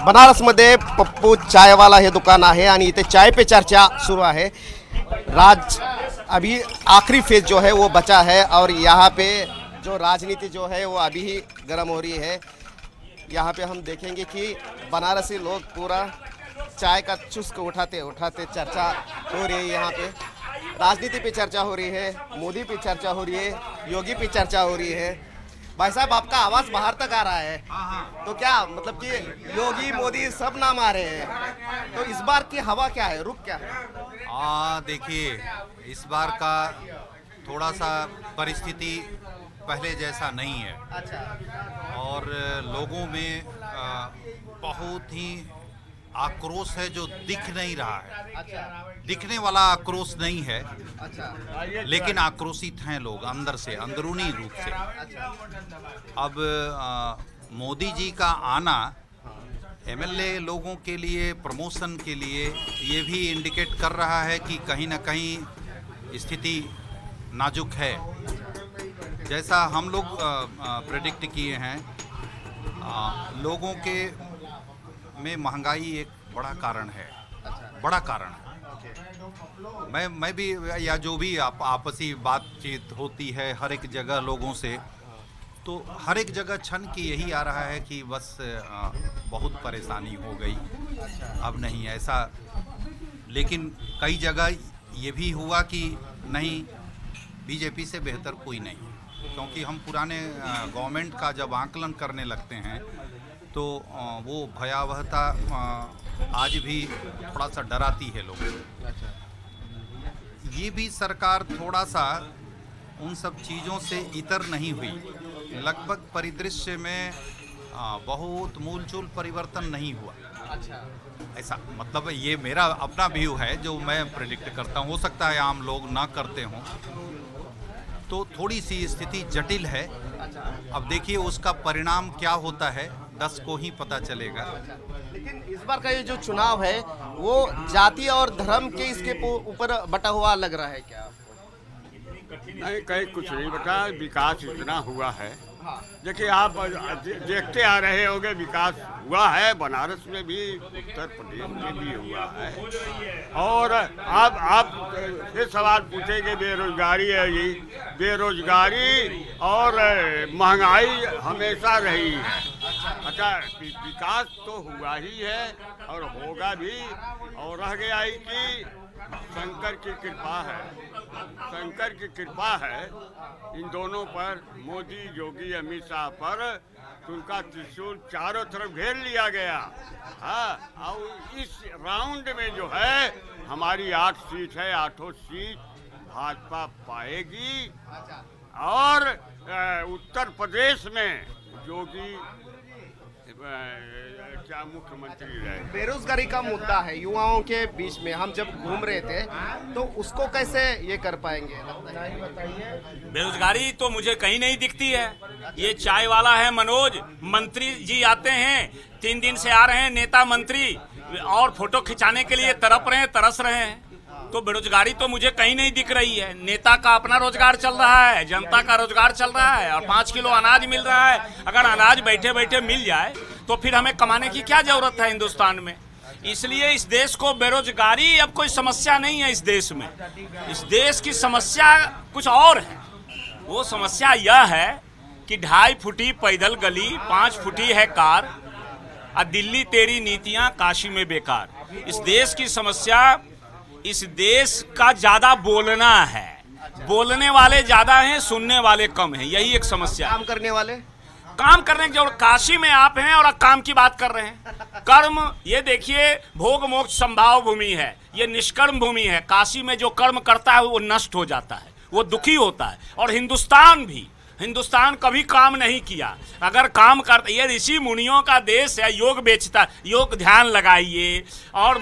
बनारसमध्ये पप्पू चायवाला हे दुकान आहे आणि इथे चाय पे चर्चा शुरू है। अभी आखिरी फेज जो है वो बचा है और यहाँ पे जो राजनीति जो है वो अभी ही गर्म हो रही है। यहाँ पे हम देखेंगे कि बनारसी लोग पूरा चाय का चुस्क उठाते उठाते चर्चा हो रही है। यहाँ पे राजनीति पे चर्चा हो रही है, मोदी पे चर्चा हो रही है, योगी पे चर्चा हो रही है। भाई साहब आपका आवाज बाहर तक आ रहा है, तो क्या मतलब कि योगी मोदी सब नाम आ रहे हैं, तो इस बार की हवा क्या है, रुख क्या है? देखिए इस बार का थोड़ा सा परिस्थिति पहले जैसा नहीं है। अच्छा। और लोगों में बहुत ही आक्रोश है जो दिख नहीं रहा है। अच्छा। दिखने वाला आक्रोश नहीं है। अच्छा। लेकिन आक्रोशित हैं लोग अंदर से, अंदरूनी रूप से। अच्छा। अब मोदी जी का आना एमएलए लोगों के लिए, प्रमोशन के लिए, ये भी इंडिकेट कर रहा है कि कहीं ना कहीं स्थिति नाजुक है। जैसा हम लोग प्रेडिक्ट किए हैं, लोगों के में महंगाई एक बड़ा कारण है। बड़ा कारण है। मैं भी, या जो भी आपसी बातचीत होती है हर एक जगह लोगों से, तो हर एक जगह छन की यही आ रहा है कि बस बहुत परेशानी हो गई, अब नहीं ऐसा। लेकिन कई जगह ये भी हुआ कि नहीं, बीजेपी से बेहतर कोई नहीं। क्योंकि हम पुराने गवर्नमेंट का जब आकलन करने लगते हैं तो वो भयावहता आज भी थोड़ा सा डराती है लोगों को। ये भी सरकार थोड़ा सा उन सब चीज़ों से इतर नहीं हुई। लगभग परिदृश्य में बहुत मूलचूल परिवर्तन नहीं हुआ। अच्छा। ऐसा मतलब ये मेरा अपना व्यू है जो मैं प्रेडिक्ट करता हूँ। हो सकता है आम लोग ना करते हों, तो थोड़ी सी स्थिति जटिल है। अब देखिए उसका परिणाम क्या होता है, 10 को ही पता चलेगा। लेकिन इस बार का ये जो चुनाव है वो जाति और धर्म के इसके ऊपर बटा हुआ लग रहा है क्या? नहीं, कहीं कुछ नहीं बता। विकास इतना हुआ है। देखिए आप देखते आ रहे होंगे, विकास हुआ है बनारस में भी, उत्तर प्रदेश में भी हुआ है। और आप ये सवाल पूछेंगे बेरोजगारी है, ये बेरोजगारी और महंगाई हमेशा रही है। अच्छा, विकास तो हुआ ही है और होगा भी। और रह गया ही कि शंकर की कृपा है, शंकर की कृपा है इन दोनों पर, मोदी योगी अमित शाह पर। उनका त्रिशूल चारों तरफ घेर लिया गया। हाँ, और इस राउंड में जो है हमारी 8 सीट है, 8 सीट भाजपा पाएगी। और उत्तर प्रदेश में योगी क्या मुख्यमंत्री रहे। बेरोजगारी का मुद्दा है युवाओं के बीच में, हम जब घूम रहे थे तो उसको कैसे ये कर पाएंगे? बेरोजगारी तो मुझे कहीं नहीं दिखती है। ये चाय वाला है मनोज, मंत्री जी आते हैं, 3 दिन से आ रहे हैं नेता मंत्री, और फोटो खिंचाने के लिए तरस रहे हैं। तो बेरोजगारी तो मुझे कहीं नहीं दिख रही है। नेता का अपना रोजगार चल रहा है, जनता का रोजगार चल रहा है, और 5 किलो अनाज मिल रहा है। अगर अनाज बैठे बैठे मिल जाए तो फिर हमें कमाने की क्या जरूरत है हिंदुस्तान में। इसलिए इस देश को बेरोजगारी अब कोई समस्या नहीं है। इस देश में, इस देश की समस्या कुछ और है। वो समस्या यह है कि 2.5 फुटी पैदल गली, 5 फुटी है कार, और दिल्ली तेरी नीतियां काशी में बेकार। इस देश की समस्या, इस देश का ज्यादा बोलना है। बोलने वाले ज्यादा हैं, सुनने वाले कम हैं। यही एक समस्या। काम करने वाले, काम करने की जरूरत। काशी में आप हैं और काम की बात कर रहे हैं। कर्म, ये देखिए, भोग मोक्ष संभाव भूमि है, ये निष्कर्म भूमि है। काशी में जो कर्म करता है वो नष्ट हो जाता है, वो दुखी होता है। और हिंदुस्तान कभी काम नहीं किया। अगर काम करता, ये ऋषि मुनियों का देश है, योग बेचता, योग ध्यान लगाइए, और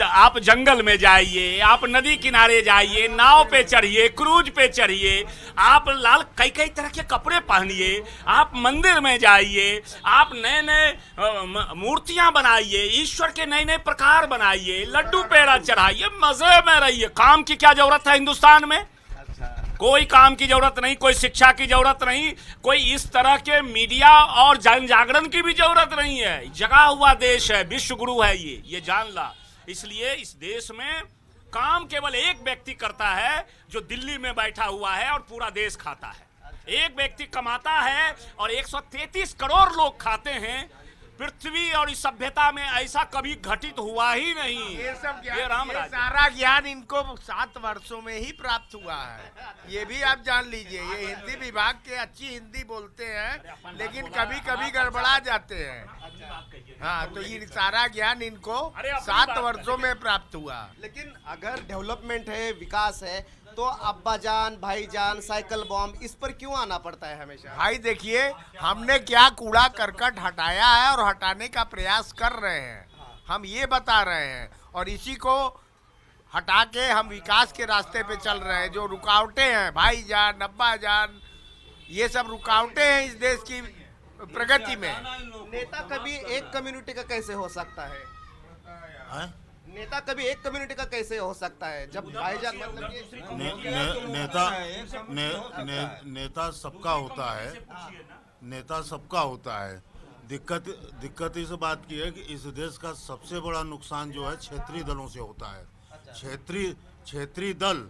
आप जंगल में जाइए, आप नदी किनारे जाइए, नाव पे चढ़िए, क्रूज पे चढ़िए, आप लाल कई तरह के कपड़े पहनिए, आप मंदिर में जाइए, आप नए नए मूर्तियां बनाइए, ईश्वर के नए नए प्रकार बनाइए, लड्डू पेड़ा चढ़ाइए, मजे में रहिए। काम की क्या जरूरत है हिंदुस्तान में? कोई काम की जरूरत नहीं, कोई शिक्षा की जरूरत नहीं, कोई इस तरह के मीडिया और जन जागरण की भी जरूरत नहीं है। जगा हुआ देश है, विश्व गुरु है ये जान ला। इसलिए इस देश में काम केवल एक व्यक्ति करता है जो दिल्ली में बैठा हुआ है और पूरा देश खाता है। एक व्यक्ति कमाता है और 133 करोड़ लोग खाते हैं। पृथ्वी और इस सभ्यता में ऐसा कभी घटित हुआ ही नहीं। ये सब ये ज्ञान, ये सारा ज्ञान इनको 7 वर्षों में ही प्राप्त हुआ है। ये भी आप जान लीजिए। ये हिंदी विभाग के अच्छी हिंदी बोलते हैं, लेकिन कभी कभी गड़बड़ा जाते हैं। हाँ, तो ये सारा ज्ञान इनको 7 वर्षों में प्राप्त हुआ। लेकिन अगर डेवलपमेंट है, विकास है, तो अब्बा जान, भाई जान, साइकिल बॉम्ब, इस पर क्यों आना पड़ता है हमेशा? भाई देखिए, हमने क्या कूड़ा करकट हटाया है और हटाने का प्रयास कर रहे हैं, हम ये बता रहे हैं। और इसी को हटा के हम विकास के रास्ते पे चल रहे हैं। जो रुकावटें हैं, भाई जान, अब्बा जान, ये सब रुकावटें हैं इस देश की प्रगति में। नेता कभी एक कम्युनिटी का कैसे हो सकता है? नेता कभी एक कम्युनिटी का कैसे हो सकता है जब भाईजान मतलब नेता सबका होता है, नेता सबका होता है। दिक्कत इस बात की है कि इस देश का सबसे बड़ा नुकसान जो है क्षेत्रीय दलों से होता है। क्षेत्रीय दल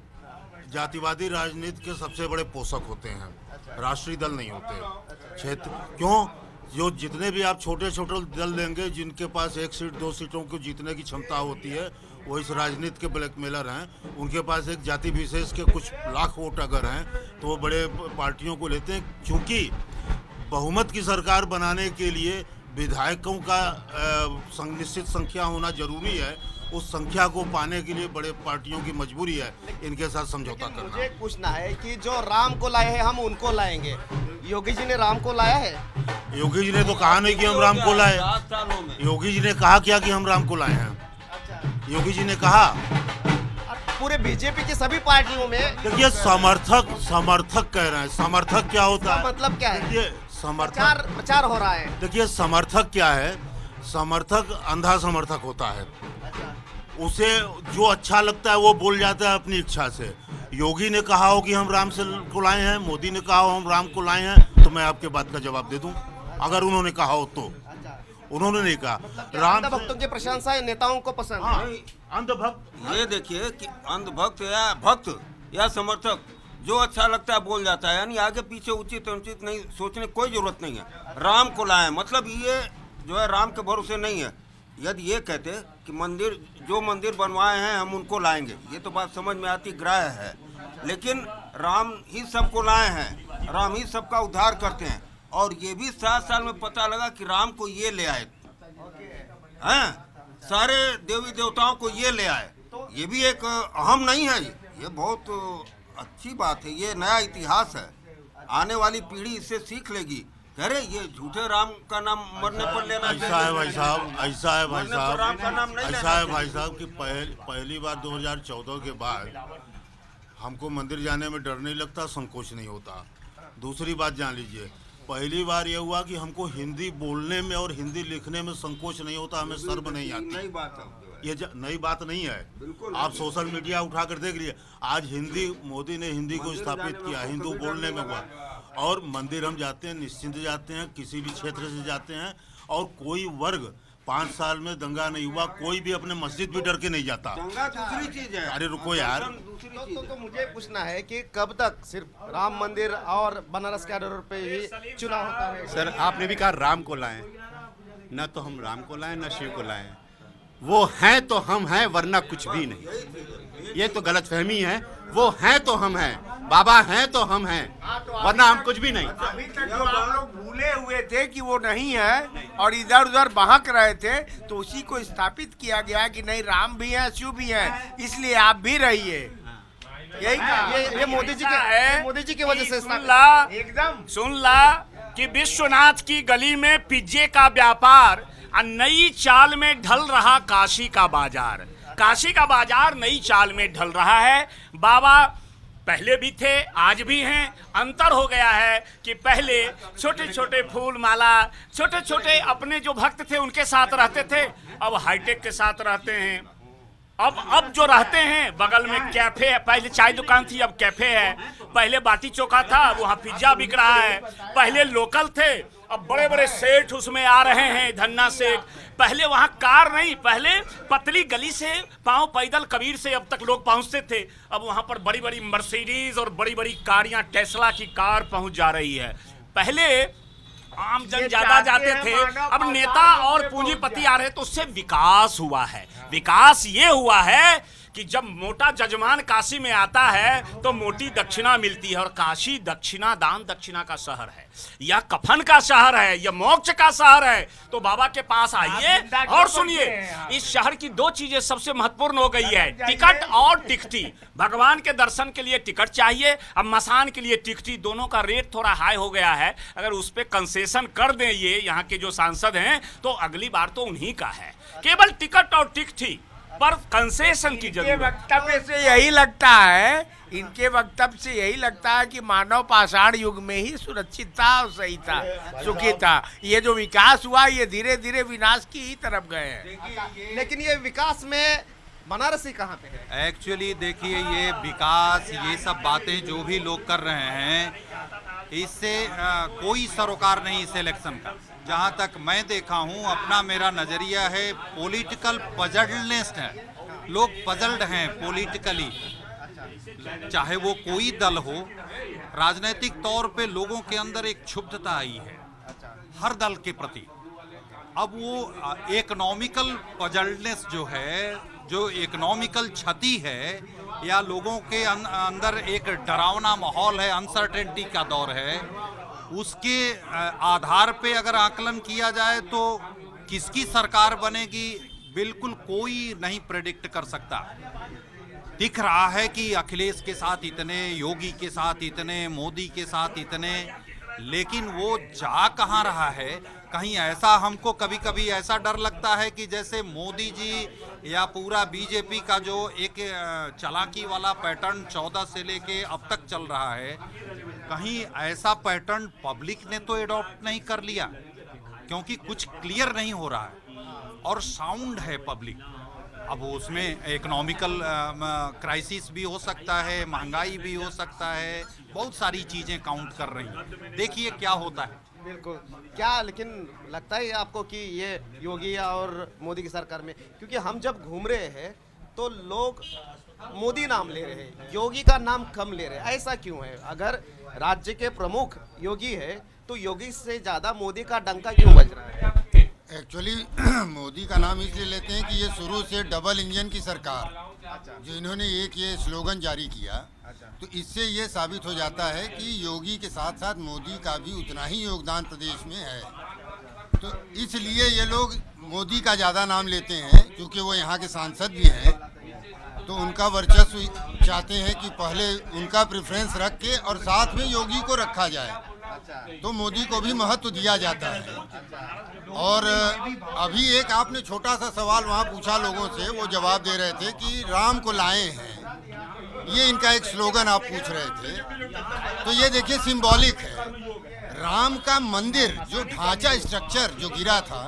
जातिवादी राजनीति के सबसे बड़े पोषक होते हैं, राष्ट्रीय दल नहीं होते। क्यों? जो जितने भी आप छोटे छोटे दल लेंगे जिनके पास 1 सीट 2 सीटों को जीतने की क्षमता होती है, वो इस राजनीति के ब्लैकमेलर हैं। उनके पास एक जाति विशेष के कुछ लाख वोट अगर हैं तो वो बड़े पार्टियों को लेते हैं। क्योंकि बहुमत की सरकार बनाने के लिए विधायकों का निश्चित संख्या होना जरूरी है। उस संख्या को पाने के लिए बड़े पार्टियों की मजबूरी है इनके साथ समझौता करना। मुझे पूछना है कि जो राम को लाए हैं हम उनको लाएंगे। योगी जी ने राम को लाया है? योगी जी ने तो कहा नहीं कि हम राम को लाए। योगी जी ने कहा क्या कि हम राम को लाए हैं? योगी जी ने कहा। पूरे बीजेपी की सभी पार्टियों में देखिए, समर्थक कह रहे हैं। समर्थक क्या होता है? मतलब क्या है? देखिए, समर्थक प्रचार हो रहा है। देखिए, समर्थक क्या है? समर्थक अंधा समर्थक होता है। उसे जो अच्छा लगता है वो बोल जाता है अपनी इच्छा से। योगी ने कहा हो कि हम राम से को लाए हैं, मोदी ने कहा हो हम राम को लाए हैं, तो मैं आपके बात का जवाब दे दूं अगर उन्होंने कहा हो तो। उन्होंने नहीं कहा। राम भक्तों की प्रशंसा है, नेताओं को पसंद है। अंधभक्त, ये देखिए कि अंधभक्त या भक्त या समर्थक जो अच्छा लगता है बोल जाता है, यानी आगे पीछे उचित अनुचित नहीं सोचने कोई जरूरत नहीं है। राम को लाए मतलब ये जो है राम के भरोसे नहीं है। यदि ये कहते कि मंदिर बनवाए हैं हम उनको लाएंगे, ये तो बात समझ में आती, ग्राह्य है। लेकिन राम ही सबको लाए हैं, राम ही सबका उद्धार करते हैं। और ये भी 7 साल में पता लगा कि राम को ये ले आए हैं, सारे देवी देवताओं को ये ले आए। ये भी एक अहम नहीं है, ये बहुत अच्छी बात है। ये नया इतिहास है, आने वाली पीढ़ी इससे सीख लेगी। अरे ये झूठे राम का नाम मरने पर लेना ऐसा है भाई साहब, ऐसा है भाई साहब, राम का नाम नहीं ऐसा है भाई साहब कि पहली बार 2014 के बाद हमको मंदिर जाने में डर नहीं लगता, संकोच नहीं होता। दूसरी बात जान लीजिए, पहली बार ये हुआ कि हमको हिंदी बोलने में और हिंदी लिखने में संकोच नहीं होता, हमें शर्म नहीं आती। नई बात है, ये नई बात नहीं है। आप सोशल मीडिया उठा कर देख लीजिए, आज हिंदी, मोदी ने हिंदी को स्थापित किया, हिंदू बोलने में हुआ। और मंदिर हम जाते हैं, निश्चिंत जाते हैं, किसी भी क्षेत्र से जाते हैं, और कोई वर्ग 5 साल में दंगा नहीं हुआ, कोई भी अपने मस्जिद भी डर के नहीं जाता। दंगा दूसरी चीज है। अरे रुको यार, तो मुझे पूछना है कि कब तक सिर्फ राम मंदिर और बनारस के आर्डर पे ही चुनाव होता है? सर, आपने भी कहा राम को लाएं, न तो हम राम को लाएं न शिव को लाएं। वो हैं तो हम हैं, वरना कुछ भी नहीं। ये तो गलतफहमी है। वो हैं तो हम हैं, बाबा हैं तो हम हैं, वरना हम कुछ भी नहीं। अभी तक जो आप लोग भूले हुए थे कि वो नहीं है और इधर उधर बहक रहे थे, तो उसी को स्थापित किया गया कि नहीं, राम भी हैं, शिव भी हैं, इसलिए आप भी रहिए। यही ये मोदी जी के, मोदी जी की वजह से एकदम सुन ला कि विश्वनाथ की गली में पिज्जे का व्यापार और नई चाल में ढल रहा काशी का बाजार। काशी का बाजार नई चाल में ढल रहा है। बाबा पहले भी थे, आज भी हैं। अंतर हो गया है कि पहले छोटे छोटे फूल माला, छोटे छोटे अपने जो भक्त थे उनके साथ रहते थे, अब हाईटेक के साथ रहते हैं। अब जो रहते हैं बगल में कैफे है, पहले चाय दुकान थी अब कैफे है, पहले बाटी चोखा था वहाँ पिज्जा बिक रहा है, पहले लोकल थे अब बड़े बड़े सेठ उसमें आ रहे हैं, धन्ना सेठ। पहले वहाँ कार नहीं, पहले पतली गली से पांव पैदल कबीर से अब तक लोग पहुँचते थे, अब वहाँ पर बड़ी बड़ी मर्सिडीज और बड़ी बड़ी कारियाँ, टेस्ला की कार पहुँच जा रही है। पहले आम जन ज्यादा जाते थे, अब नेता और पूंजीपति आ रहे तो उससे विकास हुआ है। विकास ये हुआ है कि जब मोटा जजमान काशी में आता है तो मोटी दक्षिणा मिलती है, और काशी दक्षिणा दान दक्षिणा का शहर है, यह कफन का शहर है, यह मोक्ष का शहर है। तो बाबा के पास आइए और सुनिए, इस शहर की दो चीजें सबसे महत्वपूर्ण हो गई है, टिकट और टिकटी। भगवान के दर्शन के लिए टिकट चाहिए, अब मसान के लिए टिकटी, दोनों का रेट थोड़ा हाई हो गया है। अगर उस पर कंसेशन कर दें ये यहाँ के जो सांसद हैं तो अगली बार तो उन्हीं का है। केवल टिकट और टिकटी पर कंसेशन की जरूरत। वक्तव्य से यही लगता है, इनके वक्तव्य से यही लगता है कि मानव पाषाण युग में ही सुरक्षित था और सही था, सुखी था। ये जो विकास हुआ ये धीरे धीरे विनाश की ही तरफ गए हैं। लेकिन ये विकास में बनारसी कहाँ पे है? एक्चुअली देखिए, ये विकास, ये सब बातें जो भी लोग कर रहे हैं, इससे कोई सरोकार नहीं इस इलेक्शन का। जहाँ तक मैं देखा हूँ, अपना मेरा नजरिया है, पॉलिटिकल पजल्डनेस है, लोग पजल्ड हैं पॉलिटिकली, चाहे वो कोई दल हो। राजनीतिक तौर पे लोगों के अंदर एक क्षुब्धता आई है हर दल के प्रति। अब वो इकोनॉमिकल पजल्डनेस जो है, जो इकोनॉमिकल क्षति है, या लोगों के अंदर एक डरावना माहौल है, अनसर्टेनिटी का दौर है, उसके आधार पे अगर आकलन किया जाए तो किसकी सरकार बनेगी बिल्कुल कोई नहीं प्रेडिक्ट कर सकता। दिख रहा है कि अखिलेश के साथ इतने, योगी के साथ इतने, मोदी के साथ इतने, लेकिन वो जा कहाँ रहा है। कहीं ऐसा हमको कभी कभी ऐसा डर लगता है कि जैसे मोदी जी या पूरा बीजेपी का जो एक चालाकी वाला पैटर्न 14 से लेके अब तक चल रहा है, कहीं ऐसा पैटर्न पब्लिक ने तो एडॉप्ट नहीं कर लिया, क्योंकि कुछ क्लियर नहीं हो रहा है और साउंड है पब्लिक। अब उसमें इकोनॉमिकल क्राइसिस भी हो सकता है, महंगाई भी हो सकता है, बहुत सारी चीजें काउंट कर रही हैं। देखिए क्या होता है। बिल्कुल। क्या लेकिन लगता है आपको कि ये योगी और मोदी की सरकार में, क्योंकि हम जब घूम रहे हैं तो लोग मोदी नाम ले रहे हैं, योगी का नाम कम ले रहे हैं, ऐसा क्यों है? अगर राज्य के प्रमुख योगी है तो योगी से ज्यादा मोदी का डंका क्यों बज रहा है? एक्चुअली मोदी का नाम इसलिए लेते हैं कि ये शुरू से डबल इंजन की सरकार, जो इन्होंने एक ये स्लोगन जारी किया, तो इससे ये साबित हो जाता है कि योगी के साथ साथ मोदी का भी उतना ही योगदान प्रदेश में है। तो इसलिए ये लोग मोदी का ज़्यादा नाम लेते हैं, क्योंकि वो यहाँ के सांसद भी हैं, तो उनका वर्चस्व चाहते हैं कि पहले उनका प्रेफरेंस रख के और साथ में योगी को रखा जाए, तो मोदी को भी महत्व दिया जाता है। और अभी एक आपने छोटा सा सवाल वहाँ पूछा लोगों से, वो जवाब दे रहे थे कि राम को लाए हैं, ये इनका एक स्लोगन आप पूछ रहे थे। तो ये देखिए सिंबॉलिक है, राम का मंदिर जो ढांचा स्ट्रक्चर जो गिरा था,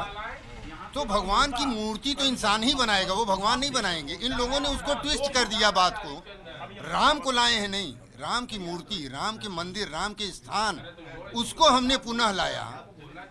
तो भगवान की मूर्ति तो इंसान ही बनाएगा, वो भगवान नहीं बनाएंगे। इन लोगों ने उसको ट्विस्ट कर दिया बात को, राम को लाए हैं नहीं, राम की मूर्ति, राम के मंदिर, राम के स्थान, उसको हमने पुनः लाया,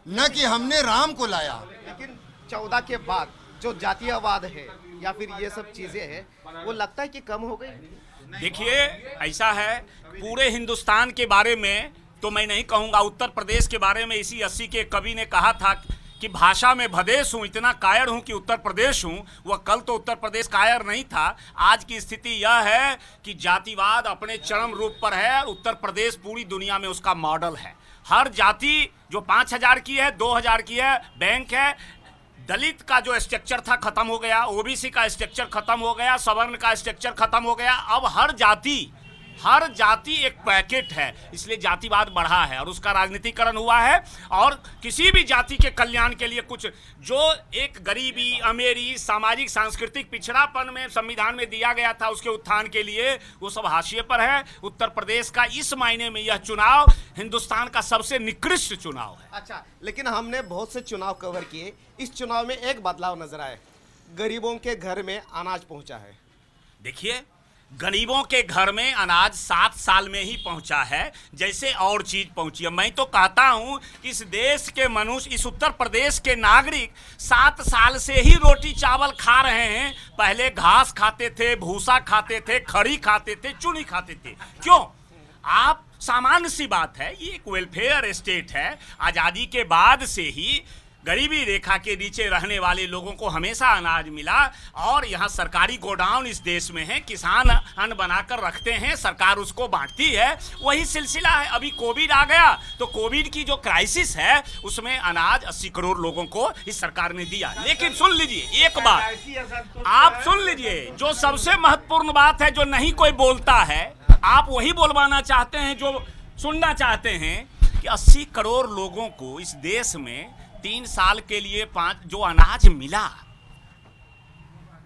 न कि हमने राम को लाया। लेकिन 14 के बाद जो जातीयवाद है या फिर ये सब चीजें हैं, वो लगता है कि कम हो गई। देखिए ऐसा है, पूरे हिंदुस्तान के बारे में तो मैं नहीं कहूँगा, उत्तर प्रदेश के बारे में इसी 80 के कवि ने कहा था कि भाषा में भदेश हूँ, इतना कायर हूँ कि उत्तर प्रदेश हूँ। वह कल तो उत्तर प्रदेश कायर नहीं था। आज की स्थिति यह है कि जातिवाद अपने चरम रूप पर है, उत्तर प्रदेश पूरी दुनिया में उसका मॉडल है। हर जाति जो 5000 की है, 2000 की है, बैंक है, दलित का जो स्ट्रक्चर था खत्म हो गया, ओबीसी का स्ट्रक्चर खत्म हो गया, सवर्ण का स्ट्रक्चर खत्म हो गया। अब हर जाति एक पैकेट है, इसलिए जातिवाद बढ़ा है और उसका राजनीतिकरण हुआ है। और किसी भी जाति के कल्याण के लिए कुछ जो एक गरीबी, अमीरी, सामाजिक सांस्कृतिक पिछड़ापन में संविधान में दिया गया था, उसके उत्थान के लिए वो सब हाशिए पर है। उत्तर प्रदेश का इस मायने में यह चुनाव हिंदुस्तान का सबसे निकृष्ट चुनाव है। अच्छा, लेकिन हमने बहुत से चुनाव कवर किए, इस चुनाव में एक बदलाव नजर आए। गरीबों के घर में अनाज पहुंचा है? देखिए, गरीबों के घर में अनाज 7 साल में ही पहुंचा है, जैसे और चीज पहुंची है। मैं तो कहता हूं कि इस देश के मनुष्य, इस उत्तर प्रदेश के नागरिक 7 साल से ही रोटी चावल खा रहे हैं। पहले घास खाते थे, भूसा खाते थे, खड़ी खाते थे, चुनी खाते थे। क्यों? आप सामान्य सी बात है, ये एक वेलफेयर स्टेट है। आजादी के बाद से ही गरीबी रेखा के नीचे रहने वाले लोगों को हमेशा अनाज मिला, और यहाँ सरकारी गोडाउन इस देश में है, किसान अन्न बनाकर रखते हैं, सरकार उसको बांटती है, वही सिलसिला है। अभी कोविड आ गया तो कोविड की जो क्राइसिस है उसमें अनाज 80 करोड़ लोगों को इस सरकार ने दिया। लेकिन सुन लीजिए एक बात, आप सुन लीजिए, जो सबसे महत्वपूर्ण बात है जो नहीं कोई बोलता है, आप वही बोलवाना चाहते हैं जो सुनना चाहते हैं, कि 80 करोड़ लोगों को इस देश में 3 साल के लिए जो अनाज मिला,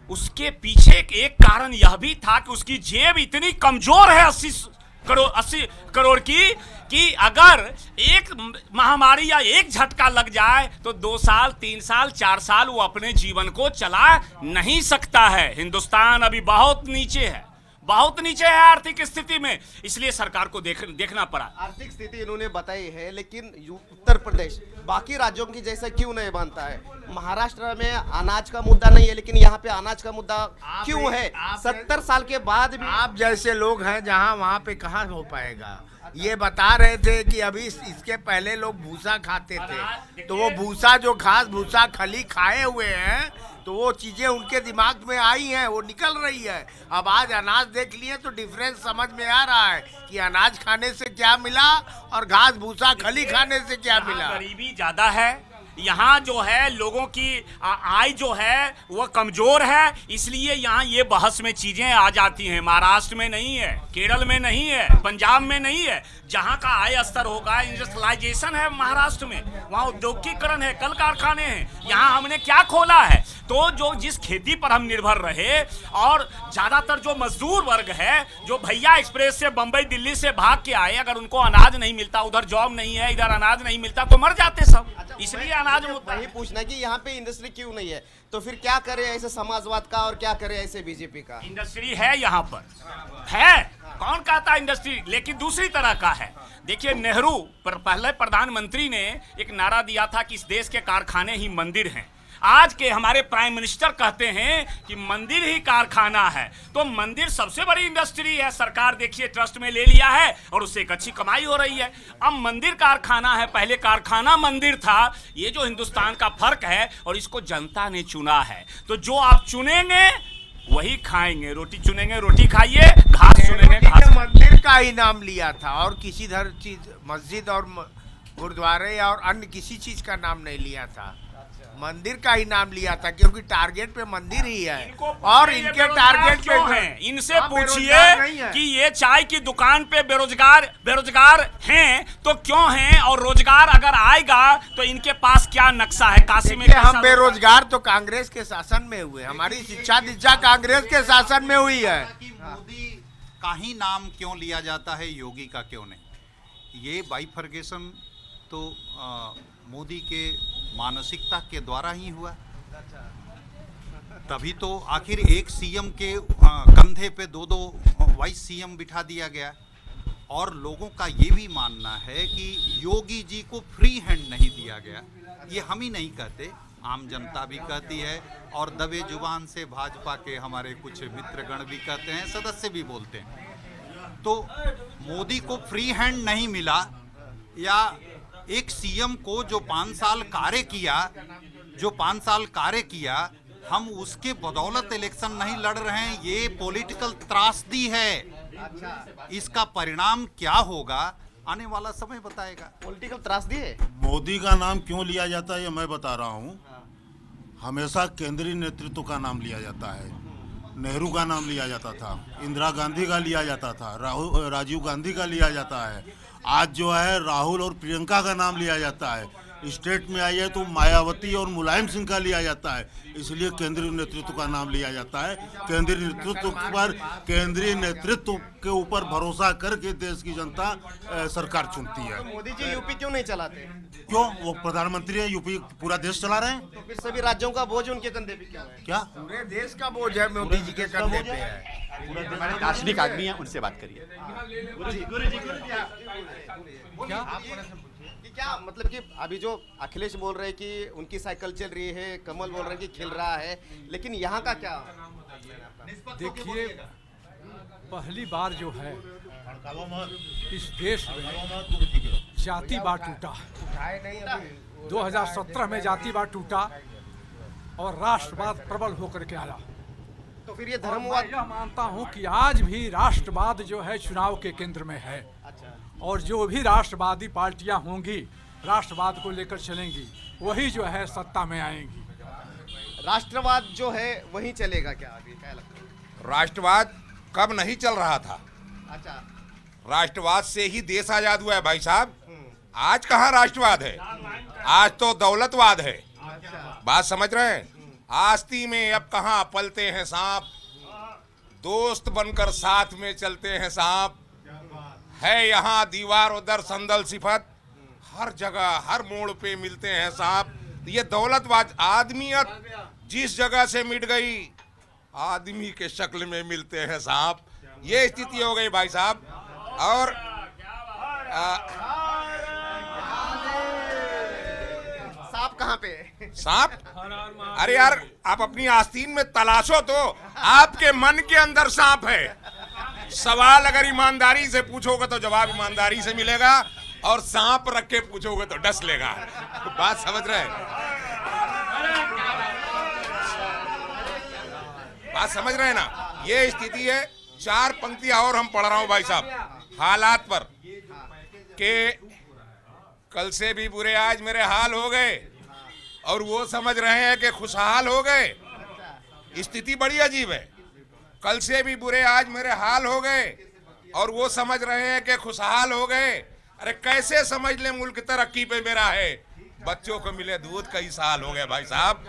उसके पीछे एक कारण यह भी था कि उसकी जेब इतनी कमजोर है 80 करोड़ की, कि अगर एक महामारी या एक झटका लग जाए तो 2 साल 3 साल 4 साल वो अपने जीवन को चला नहीं सकता है। हिंदुस्तान अभी बहुत नीचे है, बहुत नीचे है आर्थिक स्थिति में, इसलिए सरकार को देखना पड़ा। आर्थिक स्थिति इन्होंने बताई है, लेकिन उत्तर प्रदेश बाकी राज्यों की जैसा क्यों नहीं बनता है? महाराष्ट्र में अनाज का मुद्दा नहीं है, लेकिन यहाँ पे अनाज का मुद्दा क्यों है? 70 साल के बाद भी आप जैसे लोग हैं जहाँ, वहाँ पे कहाँ हो पाएगा? ये बता रहे थे कि अभी इसके पहले लोग भूसा खाते थे, तो वो भूसा जो घास भूसा खली खाए हुए हैं, तो वो चीजें उनके दिमाग में आई हैं, वो निकल रही है। अब आज अनाज देख लिए तो डिफरेंस समझ में आ रहा है कि अनाज खाने से क्या मिला और घास भूसा खली खाने से क्या मिला। गरीबी ज्यादा है, यहाँ जो है लोगों की आय जो है वह कमजोर है, इसलिए यहाँ ये बहस में चीजें आ जाती हैं। महाराष्ट्र में नहीं है, केरल में नहीं है, पंजाब में नहीं है। जहाँ का आय स्तर होगा, इंडस्ट्रियलाइजेशन है महाराष्ट्र में, वहाँ औद्योगिकरण है, कल कारखाने हैं। यहाँ हमने क्या खोला है? तो जो जिस खेती पर हम निर्भर रहे, और ज्यादातर जो मजदूर वर्ग है, जो भैया एक्सप्रेस से बंबई दिल्ली से भाग के आए, अगर उनको अनाज नहीं मिलता, उधर जॉब नहीं है, इधर अनाज नहीं मिलता, तो मर जाते सब। इसलिए अनाज वही पूछना कि यहाँ पे इंडस्ट्री क्यों नहीं है, तो फिर क्या करे ऐसे समाजवाद का और क्या करे ऐसे बीजेपी का? इंडस्ट्री है यहाँ पर, है, कौन कहता है इंडस्ट्री, लेकिन दूसरी तरह का है। देखिए, नेहरू पहले प्रधानमंत्री ने एक नारा दिया था कि इस देश के कारखाने ही मंदिर हैं। आज के हमारे प्राइम मिनिस्टर कहते हैं कि मंदिर ही कारखाना है। तो मंदिर सबसे बड़ी इंडस्ट्री है, सरकार देखिए ट्रस्ट में ले लिया है और उससे एक अच्छी कमाई हो रही है। अब मंदिर कारखाना है, पहले कारखाना मंदिर था। ये जो हिंदुस्तान का फर्क है, और इसको जनता ने चुना है। तो जो आप चुनेंगे वही खाएंगे, रोटी चुनेंगे रोटी खाइए, घास चुनेंगे घास। मंदिर का ही नाम लिया था और किसी चीज मस्जिद और गुरुद्वारे या और अन्य किसी चीज का नाम नहीं लिया था, मंदिर का ही नाम लिया था, क्योंकि टारगेट पे मंदिर ही है। और इनके टारगेट पे हैं, इनसे पूछिए कि ये चाय की दुकान पे बेरोजगार हैं तो क्यों हैं, और रोजगार अगर आएगा तो इनके पास क्या नक्शा है? काशी में हम बेरोजगार तो कांग्रेस के शासन में हुए, हमारी शिक्षा दीक्षा कांग्रेस के शासन में हुई है। मोदी का ही नाम क्यों लिया जाता है, योगी का क्यों नहीं? ये बाइफर्गेशन तो मोदी के मानसिकता के द्वारा ही हुआ। तभी तो आखिर एक सीएम के कंधे पे 2-2 वाइस सीएम बिठा दिया गया। और लोगों का ये भी मानना है कि योगी जी को फ्री हैंड नहीं दिया गया। ये हम ही नहीं कहते, आम जनता भी कहती है, और दबे जुबान से भाजपा के हमारे कुछ मित्रगण भी कहते हैं, सदस्य भी बोलते हैं। तो मोदी को फ्री हैंड नहीं मिला, या एक सीएम को जो 5 साल कार्य किया, हम उसके बदौलत इलेक्शन नहीं लड़ रहे हैं। ये पॉलिटिकल त्रासदी है। इसका परिणाम क्या होगा आने वाला समय बताएगा। पॉलिटिकल त्रासदी है। मोदी का नाम क्यों लिया जाता है ये मैं बता रहा हूँ। हमेशा केंद्रीय नेतृत्व का नाम लिया जाता है। नेहरू का नाम लिया जाता था, इंदिरा गांधी का लिया जाता था, राजीव गांधी का लिया जाता है, आज जो है राहुल और प्रियंका का नाम लिया जाता है। स्टेट में आई है तो मायावती और मुलायम सिंह का लिया जाता है, इसलिए केंद्रीय नेतृत्व का नाम लिया जाता है। केंद्रीय नेतृत्व के ऊपर भरोसा करके देश की जनता सरकार चुनती है। मोदी जी यूपी क्यों नहीं चलाते? क्यों? वो प्रधानमंत्री है, यूपी पूरा देश चला रहे हैं। तो फिर सभी राज्यों का बोझ उनके कंधे पे क्यों है? क्या पूरे देश का बोझ है मोदी जी के कंधे पे है। दार्शनिक आदमी है, उनसे बात करिए। क्या मतलब कि अभी जो अखिलेश बोल रहे हैं कि उनकी साइकिल चल रही है, कमल बोल रहे हैं कि खिल रहा है, लेकिन यहाँ का क्या? देखिए, पहली बार जो है इस देश में जातिवाद टूटा। 2017 में जातिवाद टूटा और राष्ट्रवाद प्रबल होकर के आया। तो फिर ये धर्मवाद, मैं यह मानता हूं कि आज भी राष्ट्रवाद जो है चुनाव के केंद्र में है। और जो भी राष्ट्रवादी पार्टियां होंगी राष्ट्रवाद को लेकर चलेंगी, वही जो है सत्ता में आएंगी। राष्ट्रवाद जो है वही चलेगा क्या? अभी क्या लगता है? राष्ट्रवाद कब नहीं चल रहा था? अच्छा, राष्ट्रवाद से ही देश आजाद हुआ है भाई साहब। आज कहाँ राष्ट्रवाद है? आज तो दौलतवाद है। बात समझ रहे हैं? आस्ती में अब कहाँ पलते हैं सांप, दोस्त बनकर साथ में चलते हैं सांप। है यहाँ दीवार उधर संदल सिफत, हर जगह हर मोड़ पे मिलते हैं सांप। ये दौलतवाद, आदमियत जिस जगह से मिट गई, आदमी के शक्ल में मिलते हैं सांप। ये स्थिति हो गई भाई साहब। और सांप कहाँ पे? सांप? अरे यार, आप अपनी आस्तीन में तलाशो तो, आपके मन के अंदर सांप है। सवाल अगर ईमानदारी से पूछोगे तो जवाब ईमानदारी से मिलेगा, और सांप रख के पूछोगे तो डस लेगा। बात समझ रहे हैं? बात समझ रहे हैं ना? ये स्थिति है। 4 पंक्तियां और हम पढ़ रहा हूं भाई साहब हालात पर, के कल से भी बुरे आज मेरे हाल हो गए, और वो समझ रहे हैं कि खुशहाल हो गए। स्थिति बड़ी अजीब है। कल से भी बुरे आज मेरे हाल हो गए, और वो समझ रहे हैं कि खुशहाल हो गए। अरे कैसे समझ ले, मुल्क तरक्की पे मेरा है, बच्चों को मिले दूध कई साल हो गए भाई साहब।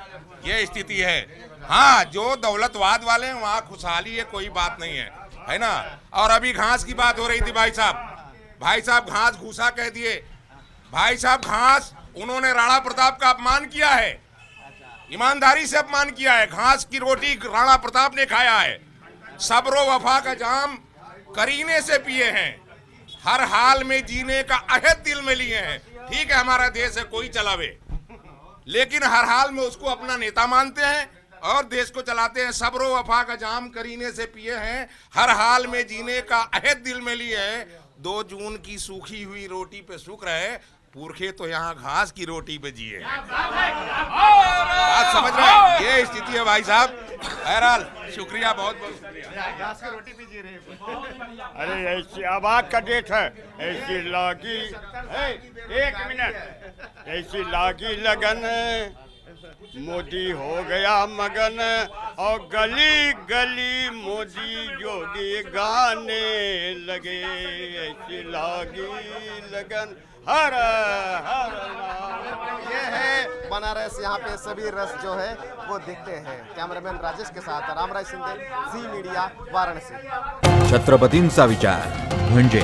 ये स्थिति है। हाँ, जो दौलतवाद वाले हैं वहाँ खुशहाली है, कोई बात नहीं है ना। और अभी घास की बात हो रही थी भाई साहब घास घूसा कह दिए। भाई साहब घास, उन्होंने राणा प्रताप का अपमान किया है, ईमानदारी से अपमान किया है। घास की रोटी राणा प्रताप ने खाया है। सब्रो वफा का जाम करीने से पिए हैं, हर हाल में जीने का अहद दिल में लिए हैं। ठीक है, हमारा देश है, कोई चलावे, लेकिन हर हाल में उसको अपना नेता मानते हैं और देश को चलाते हैं। सब्रो वफा का जाम करीने से पिए हैं, हर हाल में जीने का अहद दिल में लिए हैं। 2 जून की सूखी हुई रोटी पे सूख रहे, पुरखे तो यहाँ घास की रोटी पे जिए। बात समझ रहे हैं? ये स्थिति है भाई साहब। बहरहाल शुक्रिया, बहुत बहुत शुक्रिया। घास की रोटी भी जी रहे हैं। अरे ऐसी आवाज का डेट है, ऐसी लागी, एक मिनट, ऐसी लागी लगन, मोदी हो गया मगन, और गली गली मोदी योगी गाने लगे। ऐसी लागी लगन, हर हर ये है बनारस। यहाँ पे सभी रस जो है वो दिखते हैं। कैमरामैन राजेश के साथ रामराज शिंदे, जी मीडिया, वाराणसी। छत्रपतींचा विचार म्हणजे